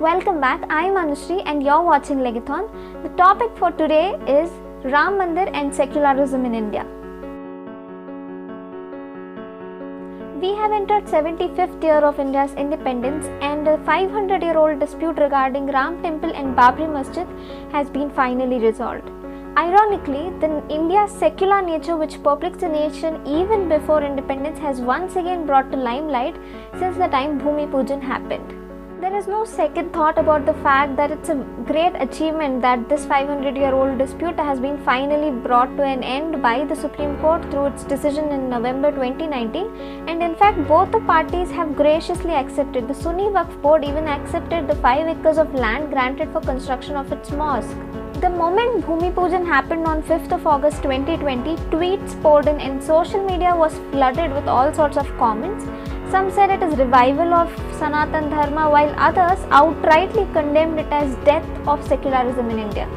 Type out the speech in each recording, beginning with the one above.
Welcome back. I am Anushree and you're watching Legathon. The topic for today is Ram Mandir and secularism in India. We have entered 75th year of India's independence and a 500-year-old dispute regarding Ram Temple and Babri Masjid has been finally resolved. Ironically, India's secular nature, which perplexed the nation even before independence, has once again brought to limelight since the time Bhumi Pujan happened. There is no second thought about the fact that it's a great achievement that this 500-year-old dispute has been finally brought to an end by the Supreme Court through its decision in November 2019, and in fact both the parties have graciously accepted. The Sunni Waqf Board even accepted the 5 acres of land granted for construction of its mosque. The moment Bhumi Pujan happened on 5th of August 2020, tweets poured in and social media was flooded with all sorts of comments. Some said it is revival of Sanatan Dharma, while others outrightly condemned it as death of secularism in India.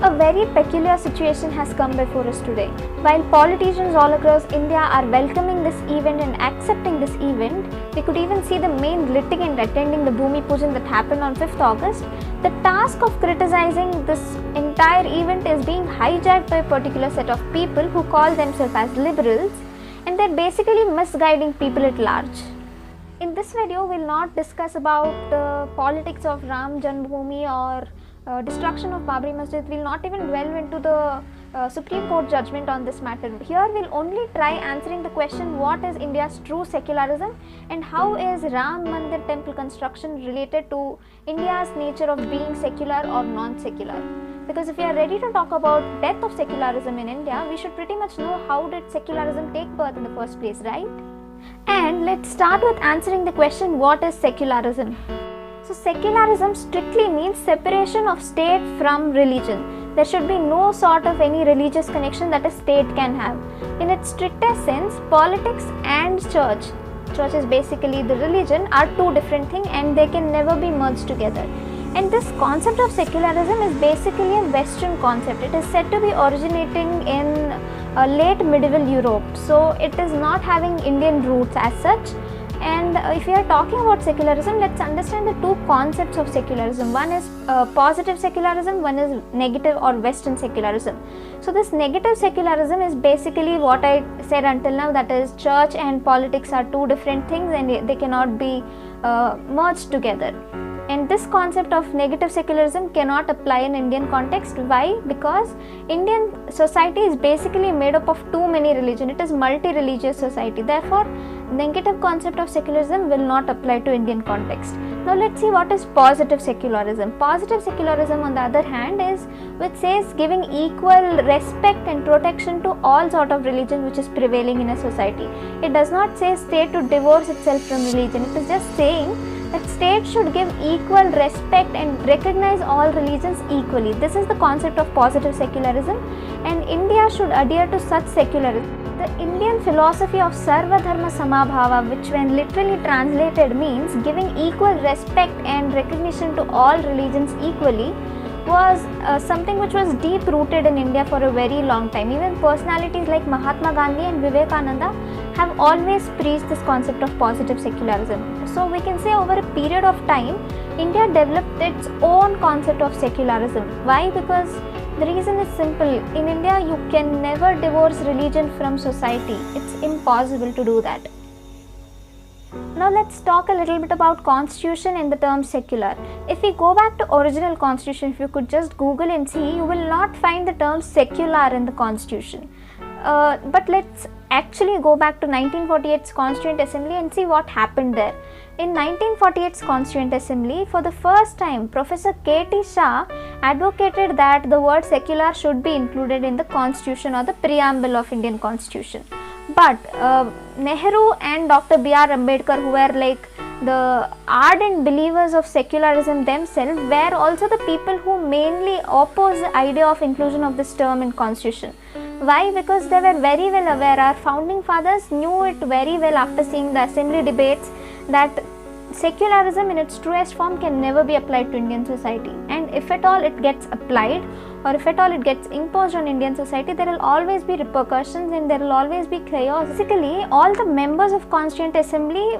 A very peculiar situation has come before us today. While politicians all across India are welcoming this event and accepting this event, we could even see the main litigant attending the Bhumi Pujan that happened on 5th August. The task of criticizing this entire event is being hijacked by a particular set of people who call themselves as liberals, and they're basically misguiding people at large. In this video, we'll not discuss about the politics of Ram Janmabhoomi or destruction of Babri Masjid. We'll not even delve into the Supreme Court judgment on this matter. Here we'll only try answering the question, what is India's true secularism and how is Ram Mandir temple construction related to India's nature of being secular or non-secular. Because if we are ready to talk about death of secularism in India, we should pretty much know how did secularism take birth in the first place, right? And let's start with answering the question, what is secularism? So secularism strictly means separation of state from religion. There should be no sort of any religious connection that a state can have. In its strictest sense, politics and church is basically the religion, are two different things and they can never be merged together. And this concept of secularism is basically a Western concept. It is said to be originating in late medieval Europe. So it is not having Indian roots as such. And if we are talking about secularism, let's understand the two concepts of secularism. One is positive secularism, one is negative or Western secularism. So this negative secularism is basically what I said until now, that is church and politics are two different things and they cannot be merged together. And this concept of negative secularism cannot apply in Indian context. Why? Because Indian society is basically made up of too many religions. It is multi-religious society. Therefore, negative concept of secularism will not apply to Indian context. Now let's see what is positive secularism. Positive secularism, on the other hand, is which says giving equal respect and protection to all sort of religion which is prevailing in a society. It does not say state to divorce itself from religion. It is just saying that state should give equal respect and recognize all religions equally. This is the concept of positive secularism, and India should adhere to such secularism. The Indian philosophy of Sarva Dharma Samabhava, which when literally translated means giving equal respect and recognition to all religions equally, was something which was deep rooted in India for a very long time. Even personalities like Mahatma Gandhi and Vivekananda have always preached this concept of positive secularism. So we can say over a period of time, India developed its own concept of secularism. Why? Because the reason is simple. In India, you can never divorce religion from society. It's impossible to do that. Now let's talk a little bit about constitution and the term secular. If we go back to original constitution, if you could just Google and see, you will not find the term secular in the constitution. But let's actually go back to 1948's Constituent Assembly and see what happened there. In 1948's Constituent Assembly, for the first time, Professor K.T. Shah advocated that the word secular should be included in the constitution or the preamble of Indian constitution. But Nehru and Dr. B.R. Ambedkar, who were like the ardent believers of secularism themselves, were also the people who mainly opposed the idea of inclusion of this term in constitution. Why? Because they were very well aware, our founding fathers knew it very well after seeing the assembly debates, that secularism in its truest form can never be applied to Indian society. And if at all it gets applied, or if at all it gets imposed on Indian society, there will always be repercussions and there will always be chaos. Basically, all the members of Constituent Assembly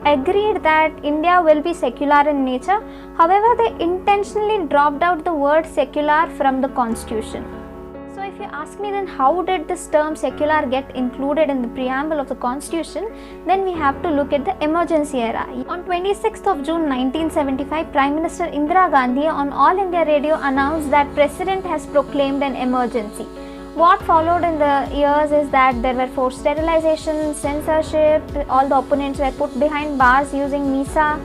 agreed that India will be secular in nature. However, they intentionally dropped out the word secular from the constitution. So if you ask me, then how did this term secular get included in the preamble of the constitution, then we have to look at the emergency era. On 26th of June 1975, Prime Minister Indira Gandhi on All India Radio announced that President has proclaimed an emergency. What followed in the years is that there were forced sterilization, censorship, all the opponents were put behind bars using MISA,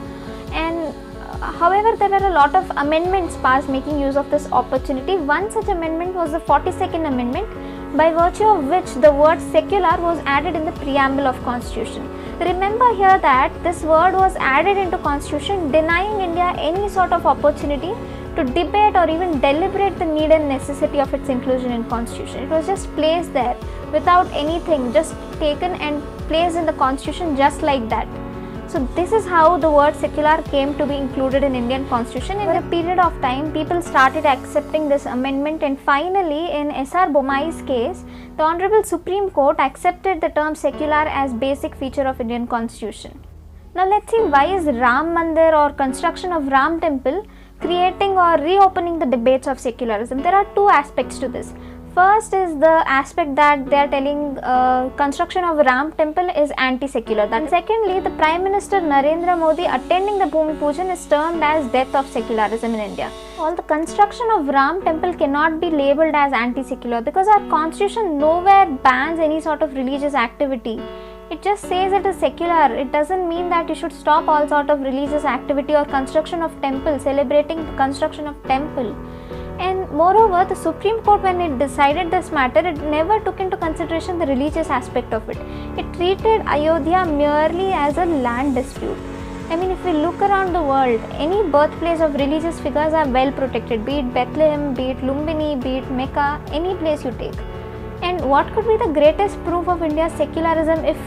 and however, there were a lot of amendments passed making use of this opportunity. One such amendment was the 42nd Amendment, by virtue of which the word secular was added in the preamble of Constitution. Remember here that this word was added into Constitution, denying India any sort of opportunity to debate or even deliberate the need and necessity of its inclusion in Constitution. It was just placed there without anything, just taken and placed in the Constitution just like that. So this is how the word secular came to be included in Indian Constitution. In a period of time, people started accepting this amendment, and finally in S.R. Bommai's case, the Honorable Supreme Court accepted the term secular as basic feature of Indian Constitution. Now let's see, why is Ram Mandir or construction of Ram Temple creating or reopening the debates of secularism? There are two aspects to this. First is the aspect that they are telling construction of Ram Temple is anti-secular. And secondly, the Prime Minister Narendra Modi attending the Bhumi Pujan is termed as death of secularism in India. All the construction of Ram Temple cannot be labelled as anti-secular because our constitution nowhere bans any sort of religious activity. It just says it is secular. It doesn't mean that you should stop all sort of religious activity or construction of temple, celebrating the construction of temple. And moreover, the Supreme Court, when it decided this matter, it never took into consideration the religious aspect of it. It treated Ayodhya merely as a land dispute. I mean, if we look around the world, any birthplace of religious figures are well protected, be it Bethlehem, be it Lumbini, be it Mecca, any place you take. And what could be the greatest proof of India's secularism if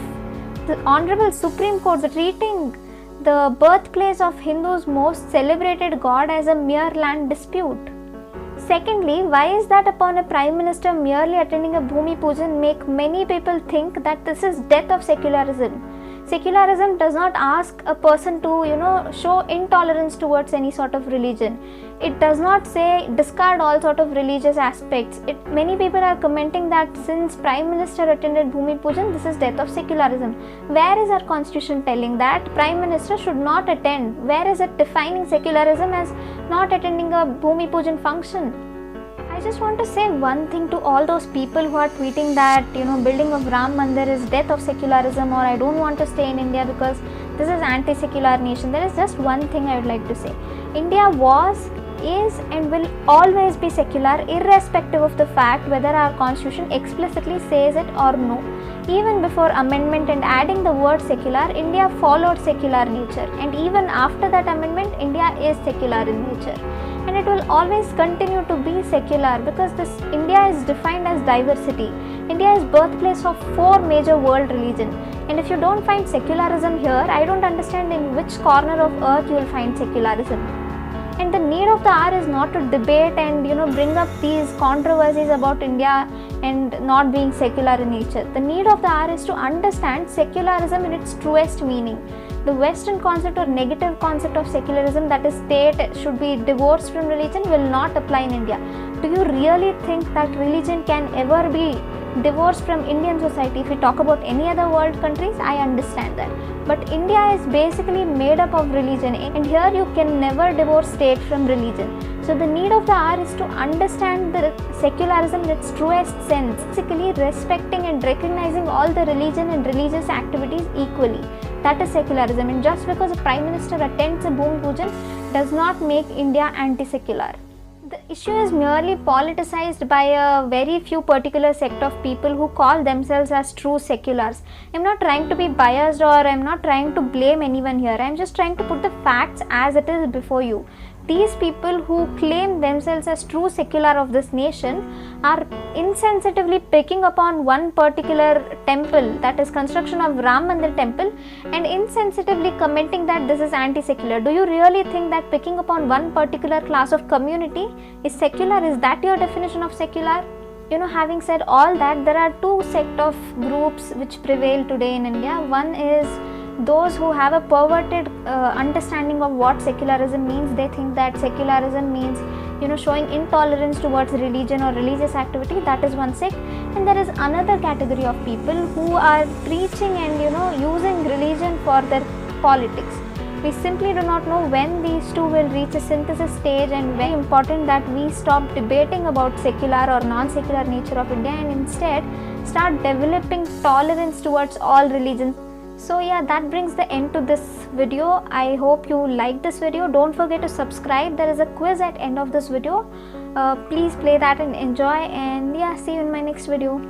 the Honorable Supreme Court is treating the birthplace of Hindus' most celebrated god as a mere land dispute? Secondly, why is that upon a Prime Minister merely attending a Bhumi Pujan make many people think that this is death of secularism? Secularism does not ask a person to, show intolerance towards any sort of religion. It does not say discard all sort of religious aspects. Many people are commenting that since Prime Minister attended Bhumi Pujan, this is death of secularism. Where is our constitution telling that Prime Minister should not attend? Where is it defining secularism as not attending a Bhumi Pujan function? I just want to say one thing to all those people who are tweeting that building of Ram Mandir is death of secularism, or I don't want to stay in India because this is anti-secular nation. There is just one thing I would like to say. India was, is and will always be secular, irrespective of the fact whether our constitution explicitly says it or no. Even before amendment and adding the word secular, India followed secular nature, and even after that amendment, India is secular in nature. And it will always continue to be secular because India is defined as diversity. India is birthplace of 4 major world religions. And if you don't find secularism here, I don't understand in which corner of earth you will find secularism. And the need of the hour is not to debate and bring up these controversies about India and not being secular in nature. The need of the hour is to understand secularism in its truest meaning. The Western concept or negative concept of secularism, that is state should be divorced from religion, will not apply in India. Do you really think that religion can ever be divorced from Indian society? If we talk about any other world countries, I understand that. But India is basically made up of religion, and here you can never divorce state from religion. So the need of the hour is to understand the secularism in its truest sense, basically respecting and recognizing all the religion and religious activities equally. That is secularism, and just because a Prime Minister attends a Bhumi Pujan does not make India anti-secular. The issue is merely politicized by a very few particular sect of people who call themselves as true seculars. I am not trying to be biased, or I am not trying to blame anyone here. I am just trying to put the facts as it is before you. These people who claim themselves as true secular of this nation are insensitively picking upon one particular temple, that is construction of Ram Mandir temple, and insensitively commenting that this is anti-secular. Do you really think that picking upon one particular class of community is secular? Is that your definition of secular? Having said all that, there are two sect of groups which prevail today in India. One is those who have a perverted understanding of what secularism means, they think that secularism means, showing intolerance towards religion or religious activity. That is one sect. And there is another category of people who are preaching and using religion for their politics. We simply do not know when these two will reach a synthesis stage, and very important that we stop debating about secular or non-secular nature of India and instead start developing tolerance towards all religions. So yeah, that brings the end to this video. I hope you liked this video. Don't forget to subscribe. There is a quiz at end of this video. Please play that and enjoy, and yeah, see you in my next video.